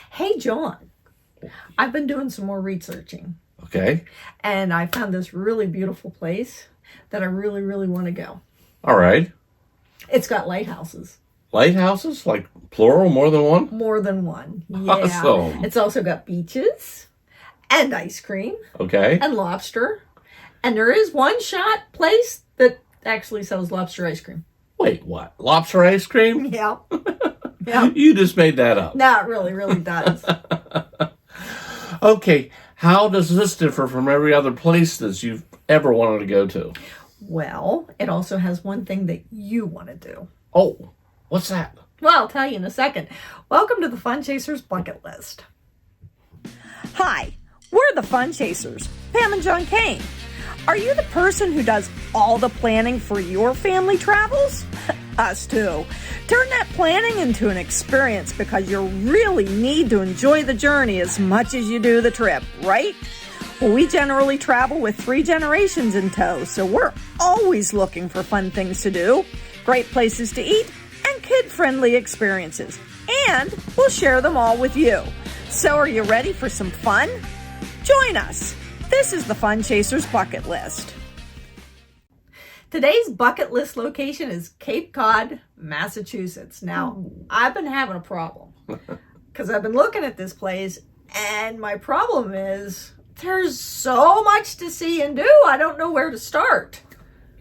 Hey, John, I've been doing some more researching. Okay. And I found this really beautiful place that I really, really want to go. All right. It's got lighthouses. Lighthouses? Like plural, more than one? More than one. Yeah. Awesome. It's also got beaches and ice cream Okay. and lobster. And there is one shot place that actually sells lobster ice cream. Wait, what? Lobster ice cream? Yeah. Yeah. You just made that up. No, it really, really does. Okay. How does this differ from every other place that you've ever wanted to go to? Well, it also has one thing that you want to do. Oh, what's that? Well, I'll tell you in a second. Welcome to the Fun Chasers Bucket List. Hi, we're the Fun Chasers, Pam and John Kane. Are you the person who does all the planning for your family travels? Us too. Turn that planning into an experience because you really need to enjoy the journey as much as you do the trip, right? Well, we generally travel with 3 generations in tow, so we're always looking for fun things to do, great places to eat, and kid-friendly experiences. And we'll share them all with you. So are you ready for some fun? Join us. This is the Fun Chasers Bucket List. Today's bucket list location is Cape Cod, Massachusetts. Now, I've been having a problem because I've been looking at this place, and my problem is there's so much to see and do. I don't know where to start.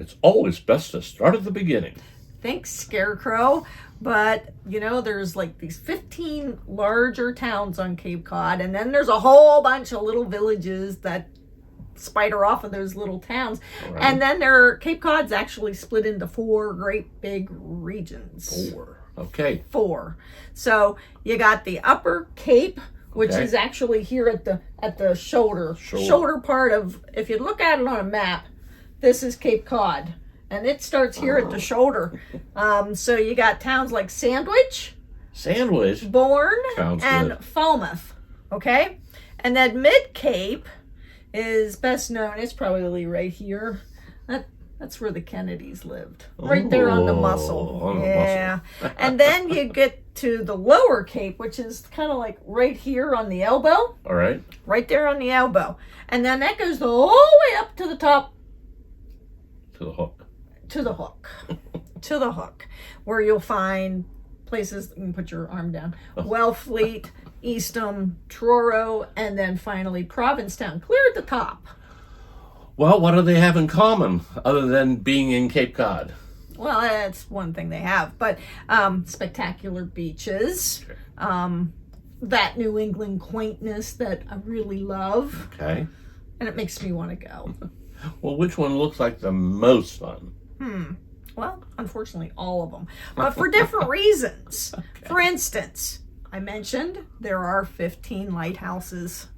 It's always best to start at the beginning. Thanks, Scarecrow. But, there's like these 15 larger towns on Cape Cod, and then there's a whole bunch of little villages that spider off of those little towns. Right. And then Cape Cod's actually split into 4 great big regions. 4. Okay. 4. So you got the Upper Cape, which is actually here at the shoulder part of, if you look at it on a map, this is Cape Cod. And it starts here at the shoulder. So you got towns like Sandwich, Bourne, and Falmouth. Okay? And then Mid-Cape is best known, it's probably right here. That's where the Kennedys lived. Right there on the Muscle. And then you get to the Lower Cape, which is kind of like right here on the elbow. All right. Right there on the elbow. And then that goes the whole way up to the top. To the hook. To the hook. To the hook. Where you'll find places, you can put your arm down, Wellfleet, Eastham, Truro, and then finally Provincetown, clear at the top. Well, what do they have in common other than being in Cape Cod? Well, that's one thing they have, but spectacular beaches, that New England quaintness that I really love. Okay. And it makes me want to go. Well, which one looks like the most fun? Well, unfortunately, all of them, but for different reasons. Okay. For instance, I mentioned there are 15 lighthouses.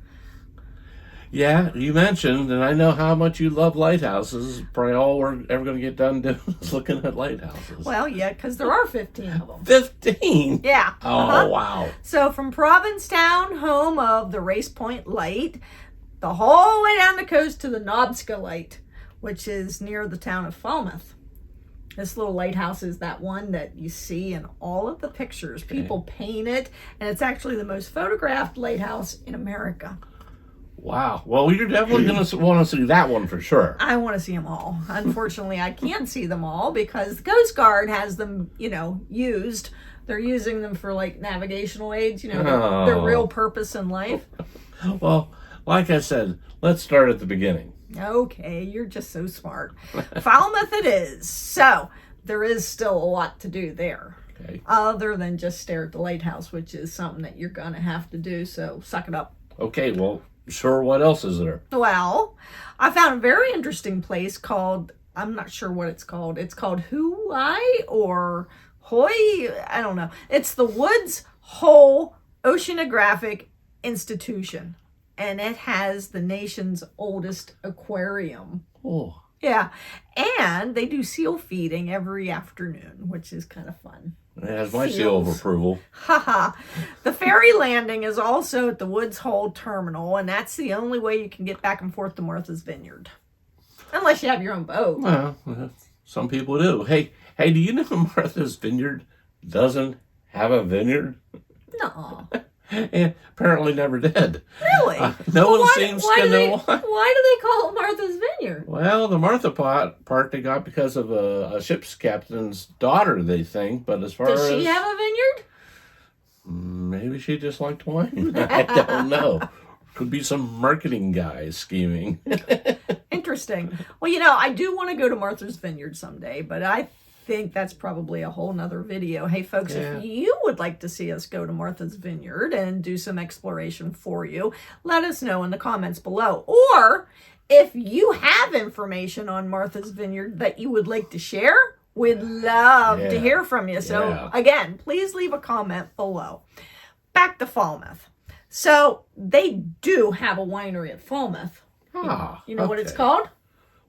Yeah, you mentioned, and I know how much you love lighthouses. Probably all we're ever going to get done doing is looking at lighthouses. Well, yeah, because there are 15 of them. 15? Yeah. Oh, wow. So from Provincetown, home of the Race Point Light, the whole way down the coast to the Nobska Light, which is near the town of Falmouth. This little lighthouse is that one that you see in all of the pictures. Okay. People paint it, and it's actually the most photographed lighthouse in America. Wow. Well, you're definitely going to want to see that one for sure. I want to see them all. Unfortunately, I can't see them all because the Coast Guard has them, used. They're using them for, like, navigational aids, their real purpose in life. Well, like I said, let's start at the beginning. Okay, you're just so smart. Falmouth it is. So, there is still a lot to do there. Okay. Other than just stare at the lighthouse, which is something that you're going to have to do, so suck it up. Okay, well, sure, what else is there? Well, I found a very interesting place called, I'm not sure what it's called. It's called Huai or Hoi, I don't know. It's the Woods Hole Oceanographic Institution. And it has the nation's oldest aquarium. Oh. Yeah. And they do seal feeding every afternoon, which is kind of fun. It has my seal of approval. Haha. The ferry landing is also at the Woods Hole Terminal, and that's the only way you can get back and forth to Martha's Vineyard. Unless you have your own boat. Well, some people do. Hey, do you know Martha's Vineyard doesn't have a vineyard? No. And apparently never did. Really? No one seems to know why. Why do they call it Martha's Vineyard? Well, the Martha part they got because of a ship's captain's daughter, they think. But as far Does as... she have a vineyard? Maybe she just liked wine. I don't know. Could be some marketing guys scheming. Interesting. Well, I do want to go to Martha's Vineyard someday, but I think that's probably a whole nother video. Hey, folks, if you would like to see us go to Martha's Vineyard and do some exploration for you, let us know in the comments below. Or if you have information on Martha's Vineyard that you would like to share, we'd love to hear from you. So, again, please leave a comment below. Back to Falmouth. So they do have a winery at Falmouth. You know what it's called?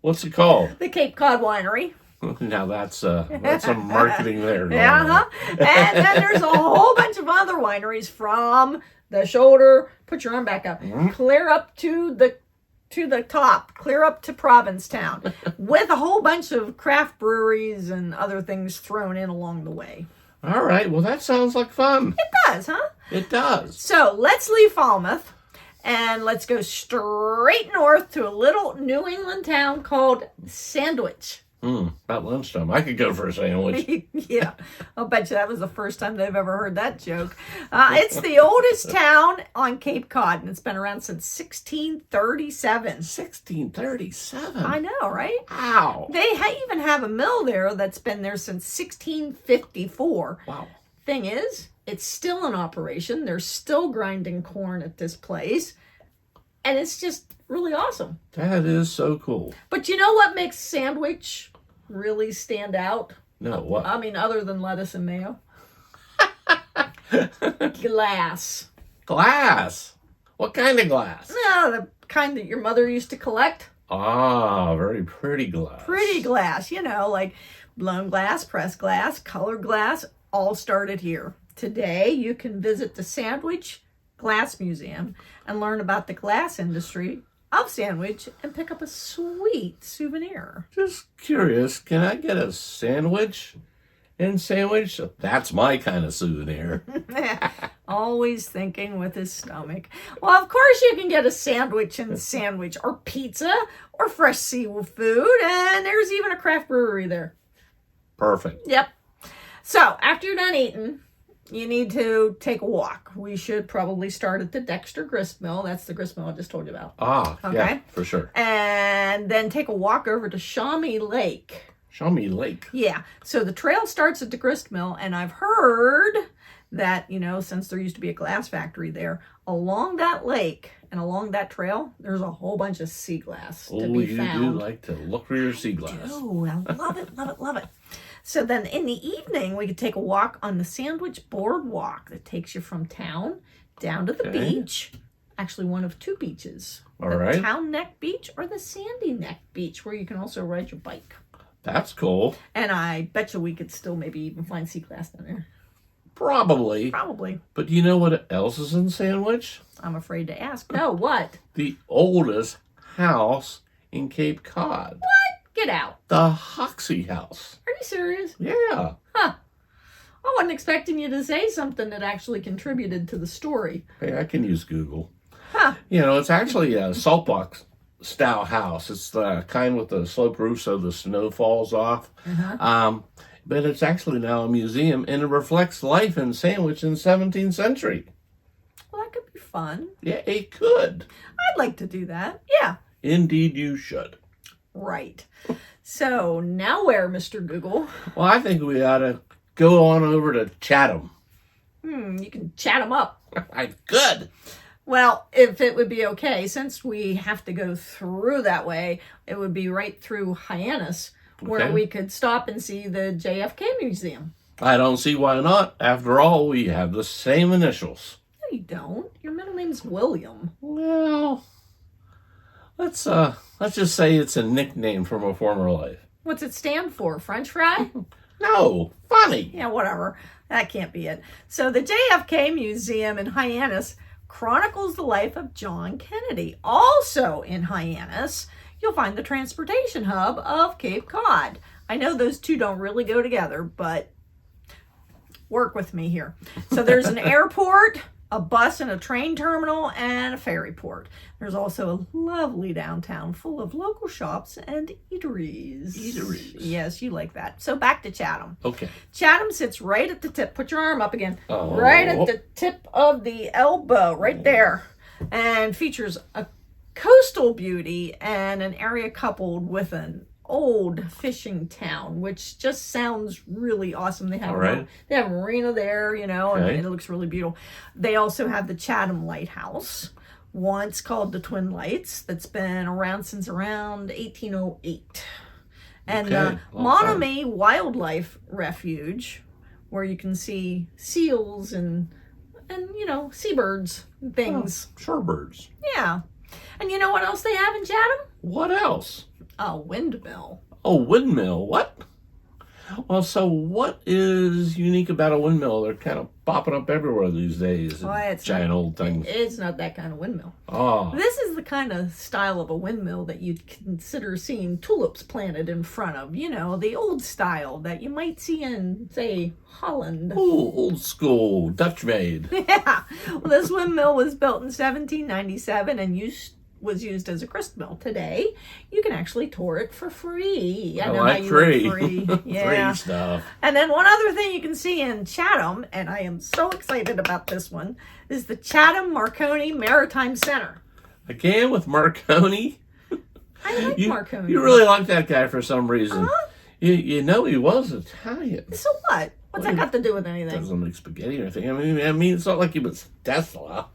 What's it called? The Cape Cod Winery. Now that's some marketing there. And then there's a whole bunch of other wineries from the shoulder. Put your arm back up. Clear up to the top. Clear up to Provincetown, with a whole bunch of craft breweries and other things thrown in along the way. All right. Well, that sounds like fun. It does, huh? It does. So let's leave Falmouth and let's go straight north to a little New England town called Sandwich. About lunchtime. I could go for a sandwich. Yeah, I'll bet you that was the first time they've ever heard that joke. It's the oldest town on Cape Cod, and it's been around since 1637. 1637? I know, right? Wow. They even have a mill there that's been there since 1654. Wow. Thing is, it's still in operation. They're still grinding corn at this place, and it's just really awesome. That is so cool. But you know what makes Sandwich really stand out? No, what? I mean, other than lettuce and mayo. Glass. Glass? What kind of glass? No, the kind that your mother used to collect. Ah, very pretty glass. Pretty glass, like blown glass, pressed glass, colored glass, all started here. Today, you can visit the Sandwich Glass Museum and learn about the glass industry of Sandwich and pick up a sweet souvenir. Just curious, can I get a sandwich in Sandwich? That's my kind of souvenir. Always thinking with his stomach. Well, of course you can get a sandwich in Sandwich, or pizza, or fresh seafood, and there's even a craft brewery there. Perfect. Yep. So, after you're done eating, you need to take a walk. We should probably start at the Dexter Grist Mill. That's the grist mill I just told you about. Okay. Yeah, for sure. And then take a walk over to Shawnee Lake. Shawnee Lake? Yeah. So the trail starts at the grist mill, and I've heard that, since there used to be a glass factory there, along that lake and along that trail, there's a whole bunch of sea glass to be found. You do like to look for your sea glass. Oh, I love it, love it, love it. So then in the evening, we could take a walk on the Sandwich Boardwalk that takes you from town down to the beach. Actually, one of two beaches. The Town Neck Beach or the Sandy Neck Beach, where you can also ride your bike. That's cool. And I bet you we could still maybe even find sea glass down there. Probably. But do you know what else is in Sandwich? I'm afraid to ask. No, what? The oldest house in Cape Cod. What? Get out. The Hoxie House. Are you serious? Yeah. Huh. I wasn't expecting you to say something that actually contributed to the story. Hey, I can use Google. Huh. It's actually a saltbox style house. It's the kind with the sloped roof so the snow falls off. But it's actually now a museum, and it reflects life in Sandwich in the 17th century. Well, that could be fun. Yeah, it could. I'd like to do that. Yeah. Indeed you should. Right. So, now where, Mr. Google? Well, I think we ought to go on over to Chatham. You can chat them up. Good. Well, if it would be okay, since we have to go through that way, it would be right through Hyannis, where we could stop and see the JFK Museum. I don't see why not. After all, we have the same initials. No, you don't. Your middle name's William. Well, let's just say it's a nickname from a former life. What's it stand for? French fry? No, funny. Yeah, whatever. That can't be it. So the JFK Museum in Hyannis chronicles the life of John Kennedy. Also in Hyannis, you'll find the transportation hub of Cape Cod. I know those two don't really go together, but work with me here. So there's an airport, a bus and a train terminal, and a ferry port. There's also a lovely downtown full of local shops and eateries. Eateries. Yes, you like that. So back to Chatham. Okay. Chatham sits right at the tip. Put your arm up again. Oh. Right at the tip of the elbow, right there. And features a coastal beauty and an area coupled with an old fishing town, which just sounds really awesome. They have they have a marina there, you know, and it looks really beautiful. They also have the Chatham Lighthouse, once called the Twin Lights, that's been around since around 1808. And the Monomy Wildlife Refuge, where you can see seals and you know, seabirds and things. Oh, shorebirds. Yeah. And you know what else they have in Chatham? What else? A windmill. Oh, windmill. What? Well, so what is unique about a windmill? They're kind of popping up everywhere these days. It's giant old things. It's not that kind of windmill. Oh. This is the kind of style of a windmill that you'd consider seeing tulips planted in front of. You know, the old style that you might see in, say, Holland. Oh, old school, Dutch made. Yeah. Well, this windmill was built in 1797 and was used as a grist mill. Today, you can actually tour it for free. I know like free. Free. Yeah. Free stuff. And then one other thing you can see in Chatham, and I am so excited about this one, is the Chatham Marconi Maritime Center. Again with Marconi? I like Marconi. You really like that guy for some reason. Uh-huh. You know he was Italian. So what? What's that got to do with anything? Doesn't make spaghetti or anything. I mean, it's not like he was Tesla.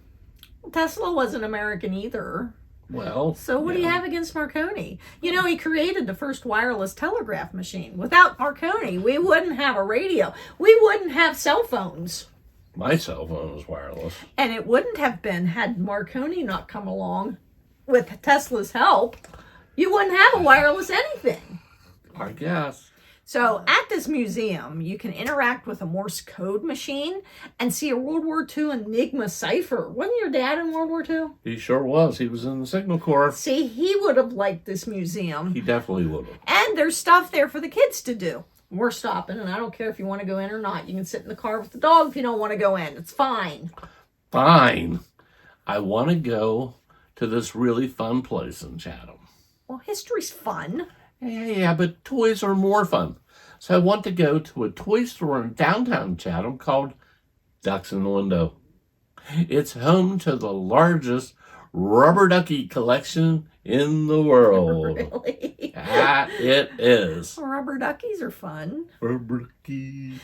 Tesla wasn't American either. Well, so what do you have against Marconi? You know, he created the first wireless telegraph machine. Without Marconi, we wouldn't have a radio. We wouldn't have cell phones. My cell phone was wireless. And it wouldn't have been had Marconi not come along with Tesla's help. You wouldn't have a wireless anything. I guess. So at this museum, you can interact with a Morse code machine and see a World War II Enigma cipher. Wasn't your dad in World War II? He sure was. He was in the Signal Corps. See, he would have liked this museum. He definitely would have. And there's stuff there for the kids to do. We're stopping, and I don't care if you want to go in or not. You can sit in the car with the dog if you don't want to go in. It's fine. Fine. I want to go to this really fun place in Chatham. Well, history's fun. Yeah, but toys are more fun. So I want to go to a toy store in downtown Chatham called Ducks in the Window. It's home to the largest rubber ducky collection in the world. Really? It is. Rubber duckies are fun. Rubber ducky.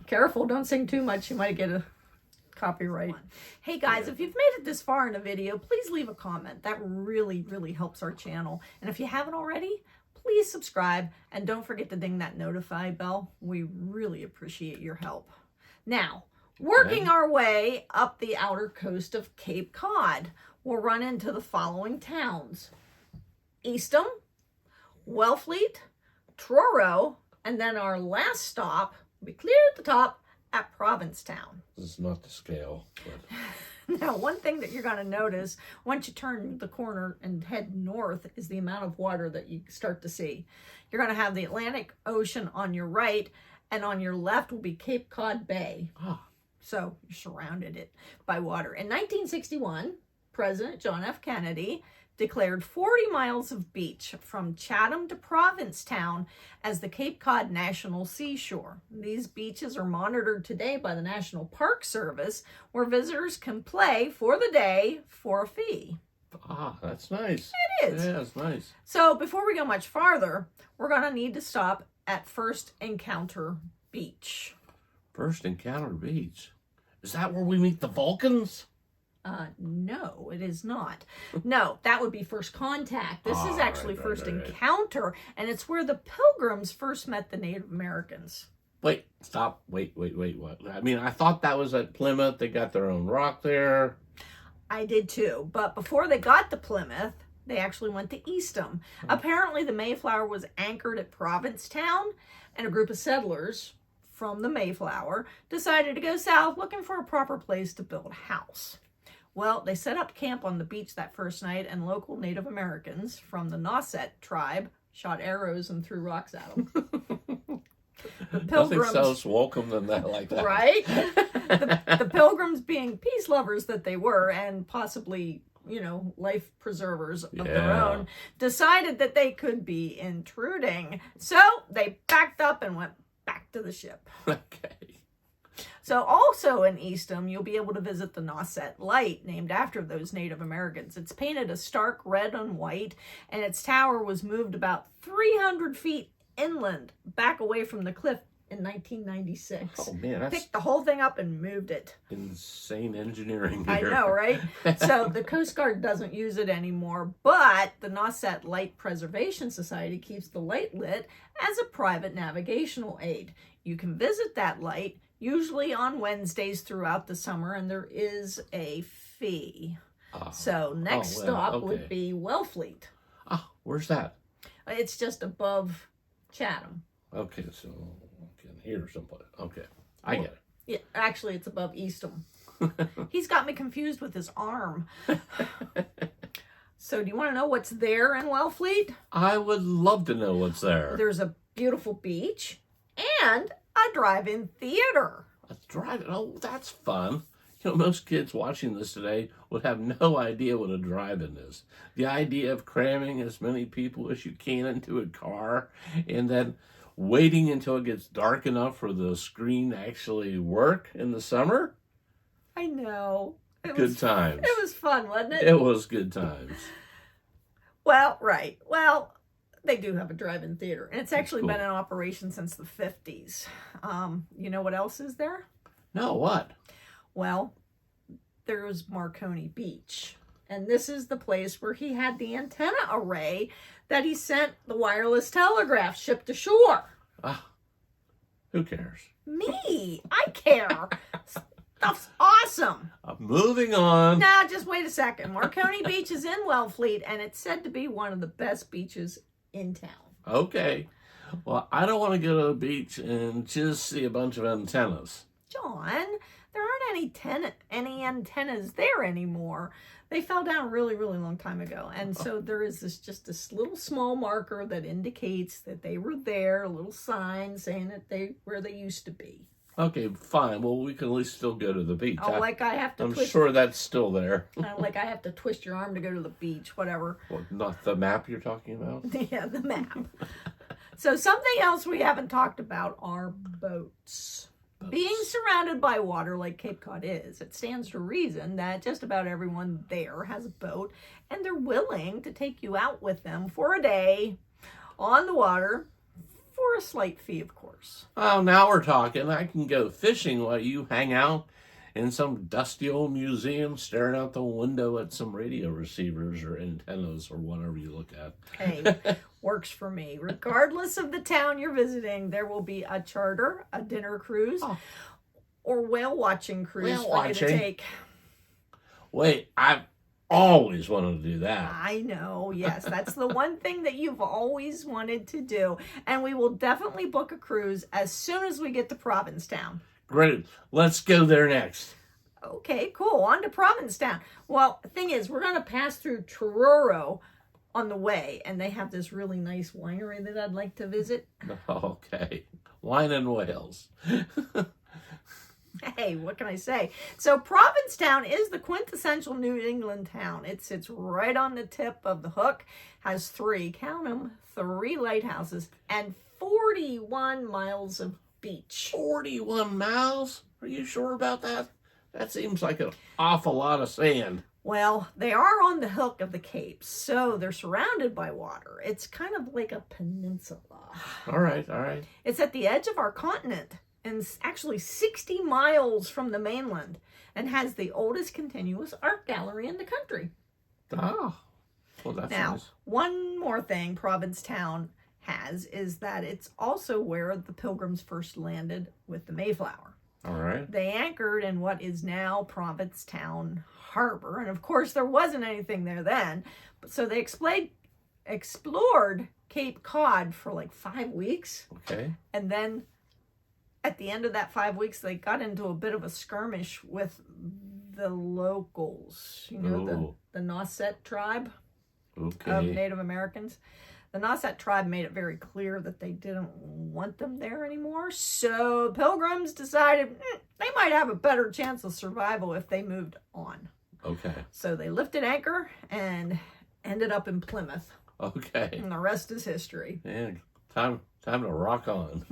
Careful, don't sing too much. You might get a copyright. Hey guys, if you've made it this far in a video, please leave a comment. That really, really helps our channel. And if you haven't already, please subscribe and don't forget to ding that notify bell. We really appreciate your help. Now, working our way up the outer coast of Cape Cod, we'll run into the following towns: Eastham, Wellfleet, Truro, and then our last stop will be clear at the top at Provincetown. This is not the scale. But... Now, one thing that you're going to notice once you turn the corner and head north is the amount of water that you start to see. You're going to have the Atlantic Ocean on your right, and on your left will be Cape Cod Bay. So you're surrounded it by water. In 1961, President John F. Kennedy declared 40 miles of beach from Chatham to Provincetown as the Cape Cod National Seashore. These beaches are monitored today by the National Park Service, where visitors can play for the day for a fee. That's nice. It is. Yeah, it's nice. So before we go much farther, we're going to need to stop at First Encounter Beach. First Encounter Beach? Is that where we meet the Vulcans? No, it is not. No, that would be First Contact. This is actually First Encounter, and it's where the Pilgrims first met the Native Americans. Wait, stop. Wait, what? I mean, I thought that was at Plymouth. They got their own rock there. I did too, but before they got to Plymouth, they actually went to Eastham. Apparently, the Mayflower was anchored at Provincetown, and a group of settlers from the Mayflower decided to go south looking for a proper place to build a house. Well, they set up camp on the beach that first night, and local Native Americans from the Nauset tribe shot arrows and threw rocks at them. The Pilgrims, nothing sounds welcome than that, like that. Right? The Pilgrims, being peace lovers that they were, and possibly, life preservers of their own, decided that they could be intruding. So they backed up and went back to the ship. Okay. So also in Eastham, you'll be able to visit the Nauset Light, named after those Native Americans. It's painted a stark red and white, and its tower was moved about 300 feet inland, back away from the cliff in 1996. Oh, man. That's Picked the whole thing up and moved it. insane engineering I here. know, right? So the Coast Guard doesn't use it anymore, but the Nauset Light Preservation Society keeps the light lit as a private navigational aid. You can visit that light, usually on Wednesdays throughout the summer, and there is a fee. So next stop would be Wellfleet. Where's that? It's just above Chatham. Okay, so here someplace. Okay, I get it. Yeah, actually, it's above Eastham. He's got me confused with his arm. So do you want to know what's there in Wellfleet? I would love to know what's there. There's a beautiful beach and a drive-in theater. A drive-in? Oh, that's fun. Most kids watching this today would have no idea what a drive-in is. The idea of cramming as many people as you can into a car and then waiting until it gets dark enough for the screen to actually work in the summer? I know. Good times. It was fun, wasn't it? It was good times. Well, right. Well, they do have a drive-in theater, and it's actually cool. been in operation since the 50s. You know what else is there? No, what? Well, there's Marconi Beach, and this is the place where he had the antenna array that he sent the wireless telegraph shipped ashore. Who cares? Me, I care. Stuff's awesome. Moving on. Now, just wait a second. Marconi Beach is in Wellfleet, and it's said to be one of the best beaches in town. Okay. Well, I don't want to go to the beach and just see a bunch of antennas. John, there aren't any antennas there anymore. They fell down a really, really long time ago. And so there is this little small marker that indicates that they were there, a little sign saying that they where they used to be. Okay, fine. Well, we can at least still go to the beach. I'm sure that's still there. Like I have to twist your arm to go to the beach, whatever. Well, not the map you're talking about? Yeah, the map. So something else we haven't talked about are boats. Being surrounded by water like Cape Cod is, it stands to reason that just about everyone there has a boat, and they're willing to take you out with them for a day on the water for a slight fee, of course. Oh, now we're talking. I can go fishing while you hang out in some dusty old museum staring out the window at some radio receivers or antennas or whatever you look at. Hey, works for me. Regardless of the town you're visiting, there will be a charter, a dinner cruise, or whale watching cruise for you to take. Wait, I've always wanted to do that. I know, yes. That's the one thing that you've always wanted to do. And we will definitely book a cruise as soon as we get to Provincetown. Great. Let's go there next. Okay, cool. On to Provincetown. Well, the thing is, we're going to pass through Truro on the way, and they have this really nice winery that I'd like to visit. Okay. Wine and whales. Hey, what can I say? So Provincetown is the quintessential New England town. It sits right on the tip of the hook, has count them, 3 lighthouses, and 41 miles of beach. 41 miles? Are you sure about that? That seems like an awful lot of sand. Well, they are on the hook of the Cape, so they're surrounded by water. It's kind of like a peninsula. All right. It's at the edge of our continent, and it's actually 60 miles from the mainland, and has the oldest continuous art gallery in the country. Oh, well, that's now, nice. One more thing Provincetown has is that it's also where the Pilgrims first landed with the Mayflower. All right. They anchored in what is now Provincetown Harbor, and of course there wasn't anything there then, but so they explored Cape Cod for like 5 weeks. Okay. And then at the end of that 5 weeks, they got into a bit of a skirmish with the locals, the Nauset tribe of Native Americans. The Nauset tribe made it very clear that they didn't want them there anymore. So Pilgrims decided they might have a better chance of survival if they moved on. Okay. So they lifted anchor and ended up in Plymouth. Okay. And the rest is history. Man, time to rock on.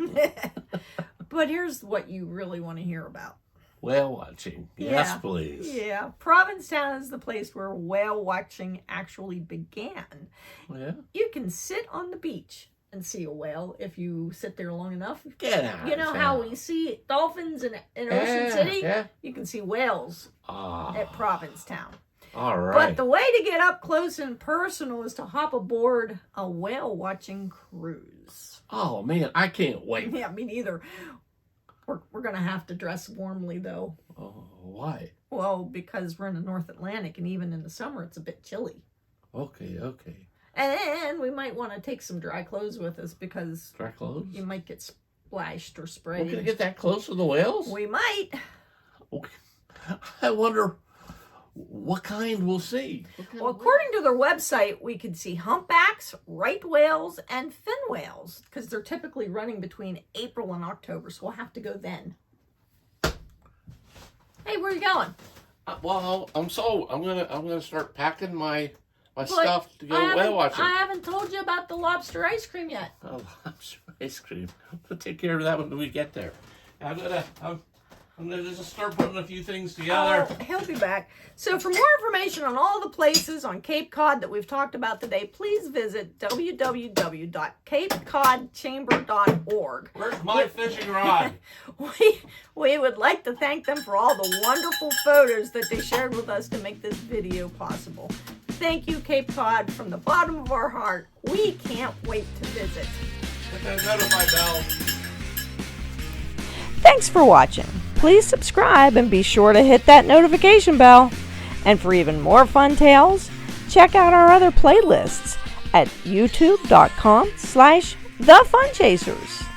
But here's what you really want to hear about. Whale watching. Yes, please. Yeah. Provincetown is the place where whale watching actually began. Yeah. You can sit on the beach and see a whale if you sit there long enough. Get out. You know how we see dolphins in Ocean City? Yeah. You can see whales at Provincetown. All right. But the way to get up close and personal is to hop aboard a whale watching cruise. Oh, man, I can't wait. Yeah, me neither. We're going to have to dress warmly, though. Oh, why? Well, because we're in the North Atlantic, and even in the summer, it's a bit chilly. Okay. And we might want to take some dry clothes with us, because Dry clothes? you might get splashed or sprayed. We're going to get that close to the whales? We might. Okay. I wonder what kind we'll see. Well, according to their website, we could see humpbacks, right whales, and fin whales, because they're typically running between April and October, so we'll have to go then. Hey, where are you going? Well, I'm gonna start packing my stuff to go whale watching. I haven't told you about the lobster ice cream yet. Oh, lobster ice cream. We'll take care of that when we get there. I'm gonna just start putting a few things together. Oh, he'll be back. So for more information on all the places on Cape Cod that we've talked about today, please visit www.capecodchamber.org. Where's my fishing rod? We would like to thank them for all the wonderful photos that they shared with us to make this video possible. Thank you, Cape Cod, from the bottom of our heart. We can't wait to visit. Hit that notify bell. Thanks for watching. Please subscribe and be sure to hit that notification bell. And for even more fun tales, check out our other playlists at youtube.com/thefunchasers.